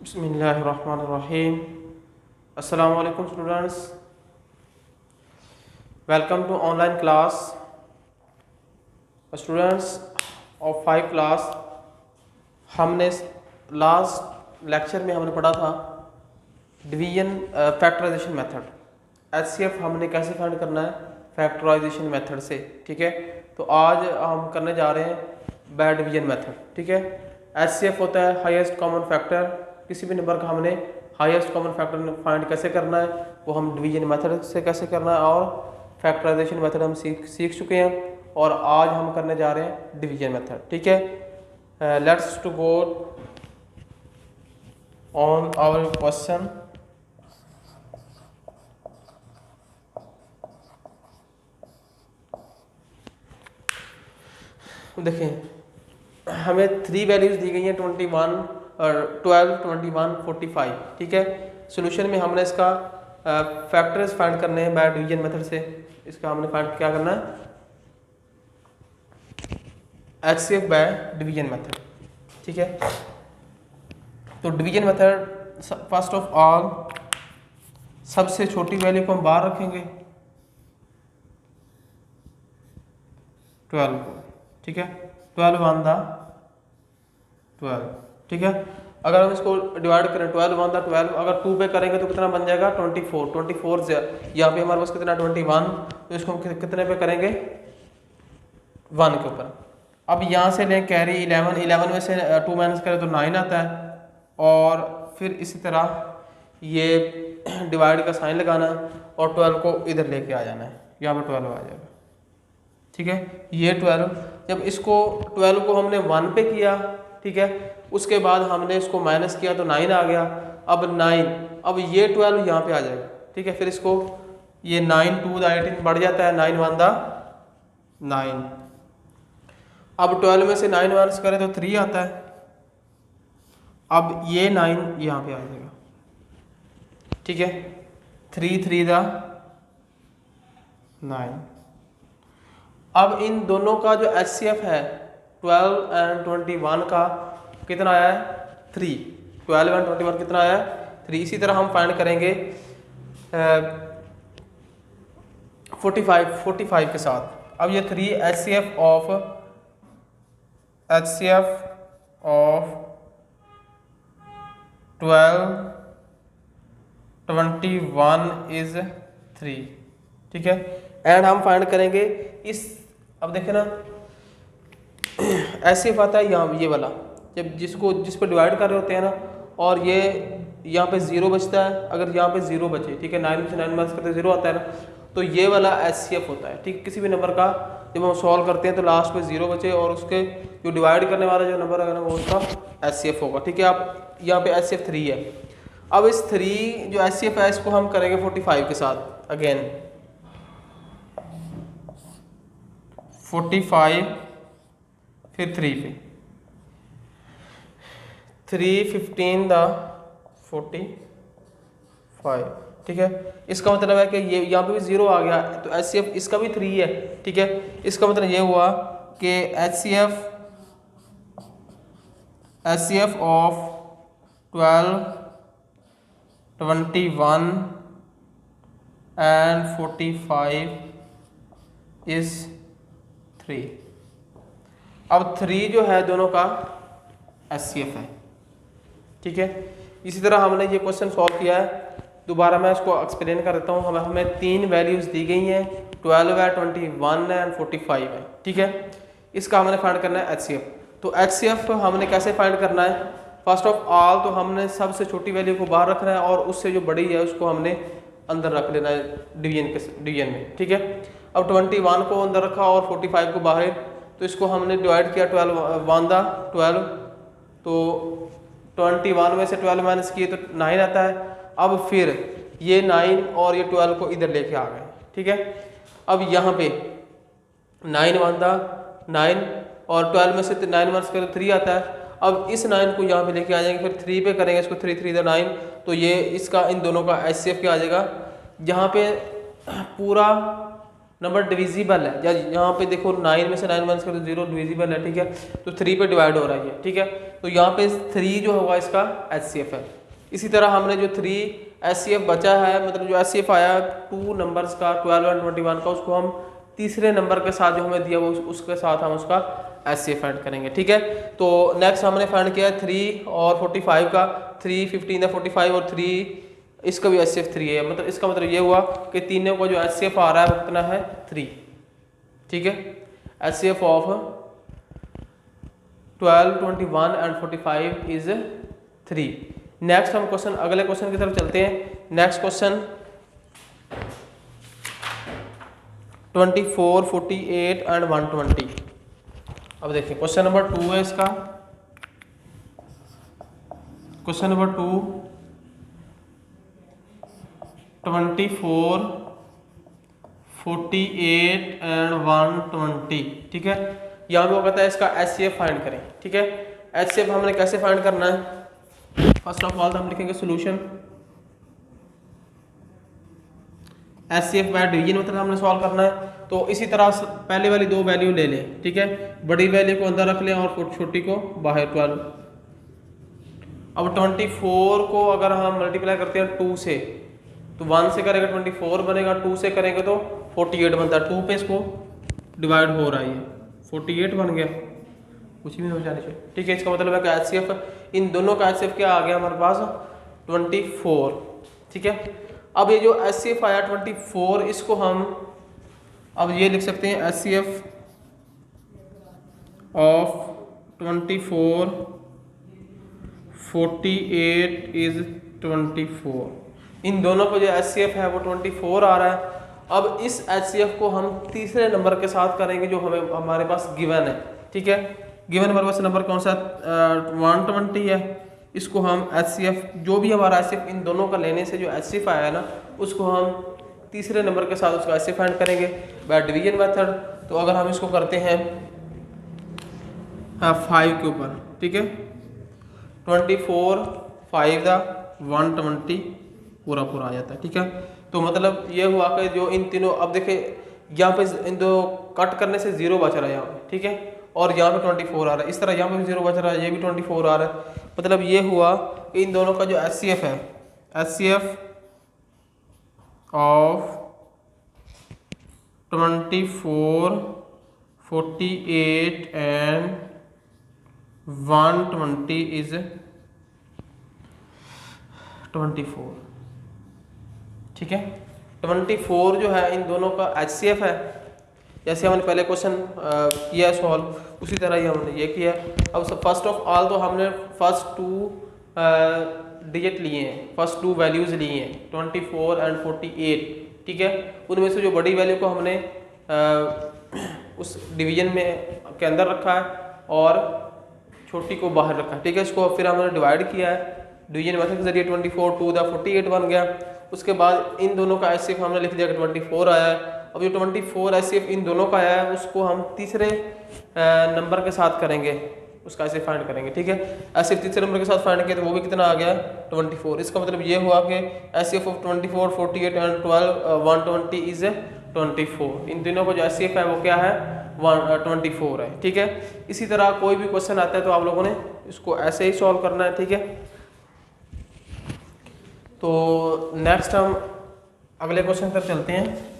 बिस्मिल्लाहिर्रहमानिर्रहीम। अस्सलामु अलैकुम students, welcome to online class. Students of 5 class, हमने लास्ट लेक्चर में हमने पढ़ा था डिवीजन फैक्टराइजेशन मेथड। एचसीएफ हमने कैसे फाइंड करना है फैक्टराइजेशन मेथड से, ठीक है। तो आज हम करने जा रहे हैं बाय डिवीजन मेथड, ठीक है। एचसीएफ होता है हाईएस्ट कॉमन फैक्टर। किसी भी नंबर का हमने हाईएस्ट कॉमन फैक्टर फाइंड कैसे करना है वो हम डिवीजन मेथड से कैसे करना है, और फैक्टराइजेशन मेथड हम सीख चुके हैं, और आज हम करने जा रहे हैं डिवीजन मेथड, ठीक है। Let's to go on our question. देखें, हमें 3 वैल्यूज दी गई हैं 21 और 12, 21, 45, ठीक है। सोल्यूशन में हमने इसका फैक्टर्स फाइंड करने हैं बाय डिवीजन मेथड से। इसका हमने फाइंड क्या करना है, एचसीएफ बाय डिवीजन मेथड, ठीक है। तो division method first of all सबसे छोटी वैल्यू को हम बाहर रखेंगे 12 को, ठीक है। 12 वन द 12, ठीक है। अगर हम इसको डिवाइड करें 12 वन द 12, अगर 2 पे करेंगे तो कितना बन जाएगा 24। 24 से यहाँ पे हमारे पास कितना 21, तो इसको हम कितने पे करेंगे 1 के ऊपर। अब यहाँ से लें कैरी 11, 11 में से 2 माइनस करें तो 9 आता है, और फिर इसी तरह ये डिवाइड का साइन लगाना और 12 को इधर लेके आ जाना है, यहाँ पे 12 आ जाएगा, ठीक है। ये 12, जब इसको 12 को हमने 1 पे किया, ठीक है, उसके बाद हमने इसको माइनस किया तो 9 आ गया। अब 9, अब ये 12 यहाँ पे आ जाएगा, ठीक है। फिर इसको ये 9 2 द 18 बढ़ जाता है, 9 1 द 9। अब 12 में से 9 माइनस करें तो 3 आता है। अब ये 9 यहाँ पे आ जाएगा, ठीक है। 3 3 द 9। अब इन दोनों का जो एचसीएफ है 12 एंड 21 का कितना आया है 3। 12 एंड 21 कितना आया है 3। इसी तरह हम फाइंड करेंगे 45 के साथ। अब ये 3 एचसीएफ ऑफ 12 21 इज 3, ठीक है। एंड हम फाइंड करेंगे इस, अब देखें ना ऐसे आता है यहाँ ये वाला, जब जिस पर डिवाइड कर रहे होते हैं ना, और ये यहाँ पे 0 बचता है। अगर यहाँ पे 0 बचे, ठीक है, 9 में से 9 माइनस करते 0 आता है ना, तो ये वाला एचसीएफ होता है, ठीक। किसी भी नंबर का जब हम सॉल्व करते हैं तो लास्ट में 0 बचे और उसके जो डिवाइड करने वाला जो नंबर है ना वो उसका एचसीएफ होगा, ठीक है। आप यहाँ पे एचसीएफ 3 है। अब इस 3 जो एचसीएफ है इसको हम करेंगे 45 के साथ। अगेन 45 फिर 3 पे 3 15 द 45, ठीक है। इसका मतलब है कि ये यहाँ पे भी 0 आ गया, तो एचसीएफ इसका भी 3 है, ठीक है। इसका मतलब ये हुआ कि एचसीएफ ऑफ 12 21 एंड 45 इज 3। अब 3 जो है दोनों का एचसीएफ है, ठीक है। इसी तरह हमने ये क्वेश्चन सॉल्व किया है। दोबारा मैं इसको एक्सप्लेन कर देता हूँ। हमें 3 वैल्यूज दी गई हैं, 12 है, 21 है एंड 45 है, ठीक है। इसका हमने फाइंड करना है एचसीएफ। तो एचसीएफ हमने कैसे फाइंड करना है, फर्स्ट ऑफ ऑल तो हमने सबसे छोटी वैल्यू को बाहर रखना है और उससे जो बड़ी है उसको हमने अंदर रख लेना है डिवीजन में, ठीक है। अब 21 को अंदर रखा और 45 को बाहर, तो इसको हमने डिवाइड किया 12 1 द 12, तो 21 में से 12 माइनस किए तो 9 आता है। अब फिर ये 9 और ये 12 को इधर लेके आ गए, ठीक है। अब यहाँ पे 9 1 द 9 और 12 में से 9 माइनस करें 3 आता है। अब इस 9 को यहाँ पे लेके आ जाएंगे, फिर 3 पे करेंगे इसको, 3 3 द 9, तो ये इसका इन दोनों का एचसीएफ क्या आ जाएगा। यहाँ पे पूरा नंबर डिविजिबल है, या यहाँ पे देखो 9 में से 9 माइनस करें 0 डिविजिबल है, ठीक है। तो 3 पे डिवाइड हो रहा है ये, ठीक है। तो यहाँ पे 3 जो होगा इसका एचसीएफ है। इसी तरह हमने जो 3 SCF बचा है, मतलब जो SCF आया 2 नंबर्स का 12 और 21 का, उसको हम तीसरे नंबर के साथ जो हमें दिया वो उसके साथ हम उसका SCF फाइंड करेंगे। ठीक है, तो नेक्स्ट हमने फाइंड किया 3 और 45 का, 3, 15 है 45 और 3, इसका भी SCF 3 है। मतलब इसका मतलब ये हुआ कि तीनों को जो SCF आ रहा है वो कितना है 3। ठीक है, SCF of 12, 21 and 45 is 3। Next हम क्वेश्चन, अगले क्वेश्चन की तरफ चलते हैं। Next question 24, 48 and 120। अब देखिए क्वेश्चन नंबर 2 है इसका। Question number 2, 24, 48 and 120। ठीक है, यहाँ पे वो कहता है इसका SCF फाइंड करें। ठीक है, SCF हमने कैसे फाइंड करना है? फर्स्ट ऑफ ऑल हम लिखेंगे सोल्यूशन। SCF बाय डिवीजन मतलब हमने सॉल्व करना है। तो इसी तरह पहले वाली 2 वैल्यू ले लें। ठीक है, बड़ी वैल्यू को अंदर रख लें और छोटी को बाहर 12। अब 24 को अगर हम मल्टीप्लाई करते हैं 2 से, तो 1 से करेंगे 24 बनेगा, 2 से करेंगे तो 48 बनता है। 2 पे इसको डिवाइड हो रहा है, ये 48 बन गया, कुछ भी नहीं हो जाने चाहिए। ठीक है, इसका मतलब है कि SCF, इन दोनों का SCF क्या आ गया हमारे पास 24। ठीक है, अब ये जो SCF आया 24, इसको हम अब ये लिख सकते हैं SCF ऑफ 24, 48 इज 24। इन दोनों को जो SCF है वो 24 आ रहा है। अब इस SCF को हम तीसरे नंबर के साथ करेंगे जो हमें हमारे पास गिवन है। ठीक है, गिवन हमारे पास नंबर कौन सा 120 है। इसको हम SCF, जो भी हमारा SCF इन दोनों का लेने से जो SCF आया है ना, उसको हम तीसरे नंबर के साथ उसका SCF फाइंड करेंगे बाय डिवीजन मेथड। तो अगर हम इसको करते हैं 5 के ऊपर, ठीक है, 24, 5 दा 120 पूरा आ जाता है। ठीक है, तो मतलब ये हुआ कि जो इन तीनों, अब देखिए यहाँ पे इन दो कट करने से 0 बच रहा है यहाँ पे। ठीक है, और यहाँ पे 24 आ रहा है, इस तरह यहाँ पे भी 0 बच रहा है, ये भी 24 आ रहा है। मतलब ये हुआ कि इन दोनों का जो SCF है, SCF ऑफ 24, 48 एंड 120 इज 24। ठीक है, 24 जो है इन दोनों का HCF है। जैसे हमने पहले क्वेश्चन किया सॉल्व, उसी तरह ही हमने ये किया। अब फर्स्ट ऑफ ऑल तो हमने फर्स्ट 2 डिजिट लिए हैं, फर्स्ट 2 वैल्यूज लिए हैं 24 एंड 48। ठीक है, उनमें से जो बड़ी वैल्यू को हमने उस डिवीजन में के अंदर रखा है और छोटी को बाहर रखा है। ठीक है, इसको फिर हमने डिवाइड किया है डिवीजन मेथड के जरिए। 24 2 दा 48 बन गया। उसके बाद इन दोनों का SCF हमने लिख दिया कि 24 आया है। अब जो 24 SCF इन दोनों का आया है, उसको हम तीसरे नंबर के साथ करेंगे, उसका SCF फाइंड करेंगे। ठीक है, SCF तीसरे नंबर के साथ फाइंड किया तो वो भी कितना आ गया 24। इसका मतलब ये हुआ कि SCF ऑफ 24, 48 एंड 120 इज 24। इन तीनों को जो SCF है वो क्या है 24 है। ठीक है, इसी तरह कोई भी क्वेश्चन आता है तो आप लोगों ने इसको ऐसे ही सॉल्व करना है। ठीक है, तो नेक्स्ट हम अगले क्वेश्चन पर चलते हैं।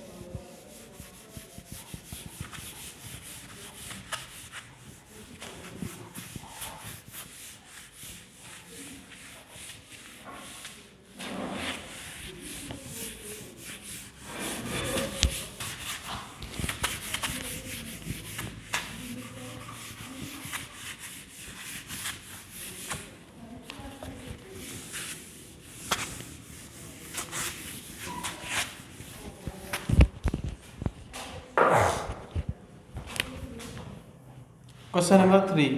Question number 3।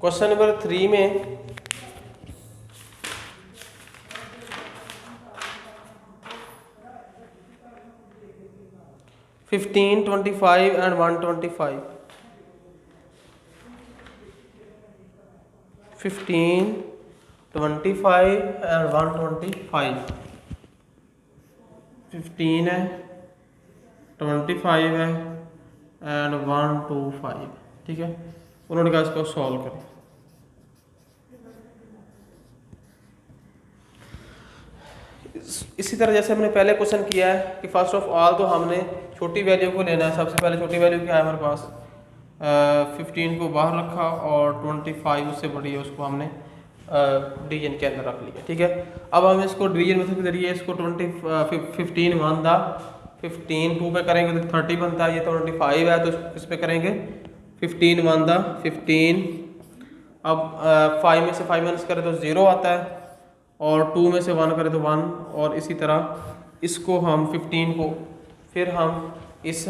क्वेश्चन नंबर 3 में (15, 25 एंड 125) 15, 25 एंड 125। 15 है, 25 है एंड 125। ठीक है, उन्होंने कहा इसको सॉल्व करें। इसी तरह जैसे हमने पहले क्वेश्चन किया है कि फर्स्ट ऑफ ऑल तो हमने छोटी वैल्यू को लेना है। सबसे पहले छोटी वैल्यू क्या है हमारे पास, 15 को बाहर रखा और 25 उससे बड़ी है उसको हमने डिवीजन के अंदर रख लिया। ठीक है, अब हम इसको डिवीजन मेथड के जरिए इसको 15 वन दा 15 2 पे करेंगे तो 30 बनता है, ये 25 है तो इस पे करेंगे 15 वन दा 15। अब 5 में से 5 माइनस करें तो 0 आता है और 2 में से 1 करें तो 1, और इसी तरह इसको हम 15 को फिर हम इस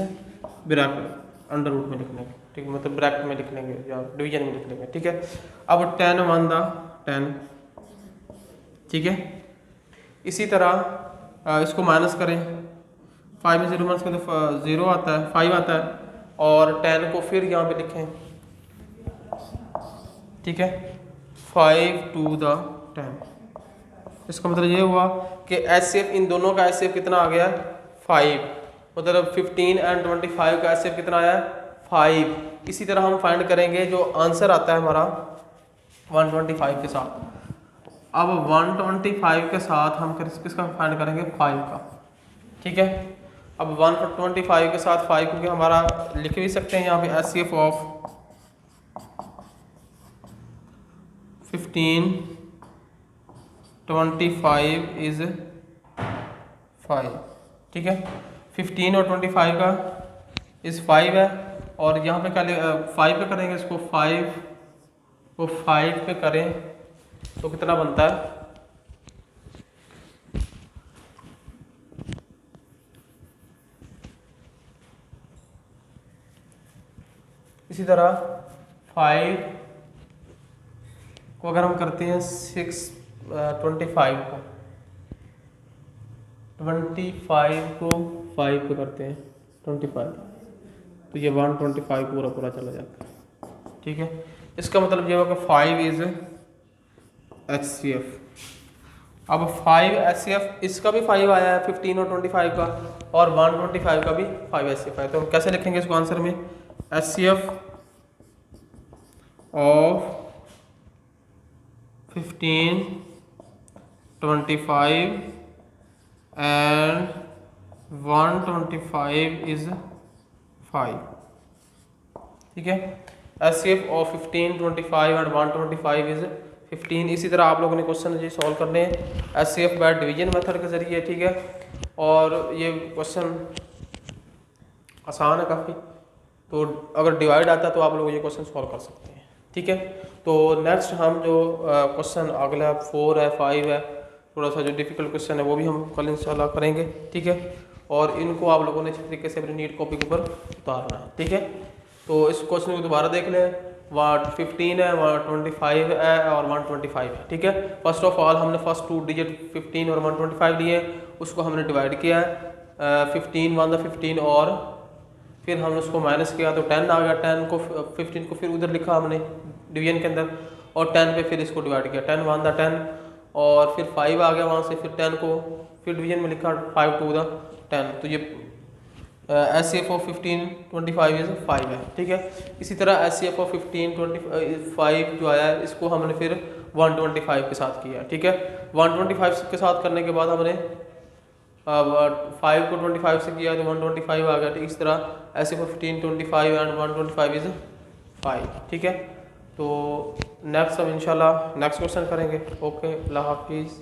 ब्रैकेट अंडर रूट में लिख लेंगे। ठीक है, मतलब ब्रैकेट में लिख लेंगे या डिवीजन में लिख लेंगे। ठीक है, अब 10 वन दा 10। ठीक है, इसी तरह इसको माइनस करें, 5 में 0 माइनस करें तो 0 आता है, 5 आता है, और 10 को फिर यहाँ पे लिखें। ठीक है, 5 टू द 10। इसका मतलब ये हुआ कि एचसीएफ इन दोनों का एचसीएफ कितना आ गया, 5। मतलब 15 एंड 25 का एचसीएफ कितना आया, 5। इसी तरह हम फाइंड करेंगे जो आंसर आता है हमारा 125 के साथ। अब 125 के साथ हम किसका फाइंड करेंगे, 5 का। ठीक है, अब 125 के साथ 5 क्योंकि हमारा लिख भी सकते हैं यहाँ पे एचसीएफ ऑफ 15 25 इज 5। ठीक है, 15 और 25 का इस 5 है, और यहाँ पे क्या 5 पे करेंगे इसको, 5 को 5 पे करें तो कितना बनता है, इसी तरह 5 को अगर हम करते हैं 25 को 5 पे करते हैं 25, तो ये 125 पूरा पूरा चला जाता है। ठीक है, इसका मतलब ये होगा कि 5 इज HCF। अब 5 HCF, इसका भी 5 आया है 15 और 25 का, और 125 का भी 5 HCF है। तो हम कैसे लिखेंगे इसको आंसर में, HCF ऑफ 15 25 and 125 is 5। ठीक है, HCF ऑफ 15 25 and 125 is 15। इसी तरह आप लोगों ने क्वेश्चन ये सॉल्व करने हैं HCF बाय डिवीजन मेथड के जरिए। ठीक है, और ये क्वेश्चन आसान है काफ़ी, तो अगर डिवाइड आता है तो आप लोग ये क्वेश्चन सॉल्व कर सकते हैं। ठीक है, तो नेक्स्ट हम जो क्वेश्चन अगला 4 है 5 है, थोड़ा सा जो डिफिकल्ट क्वेश्चन है वो भी हम कल इंशाल्लाह करेंगे। ठीक है, और इनको आप लोगों ने अच्छे तरीके से अपनी नीट कॉपी के ऊपर उतारना है। ठीक है, तो इस क्वेश्चन को दोबारा देख लें, 15 है, 125 है और 125 है। ठीक है, फर्स्ट ऑफ ऑल हमने फर्स्ट 2 डिजिट 15 और 125 लिए, उसको हमने डिवाइड किया है 15 1 15, और फिर हमने उसको माइनस किया तो 10 आ गया। 10 को 15 को फिर उधर लिखा हमने डिवीजन के अंदर, और 10 पे फिर इसको डिवाइड किया, 10 1 10, और फिर 5 आ गया वहाँ से, फिर 10 को फिर डिवीजन में लिखा 5 टू द 10। तो ये HCF ऑफ 15 25 इज 5 है। ठीक है, इसी तरह HCF ऑफ 15 25 जो आया है इसको हमने फिर 125 के साथ किया। ठीक है, 125 के साथ करने के बाद हमने 5 को 25 से किया तो 125 आ गया। ठीक, इस तरह HCF ऑफ 15 25 एंड 125 इज 5। ठीक है, तो नेक्स्ट हम इंशाल्लाह नेक्स्ट क्वेश्चन करेंगे। ओके, अल्लाह हाफिज़।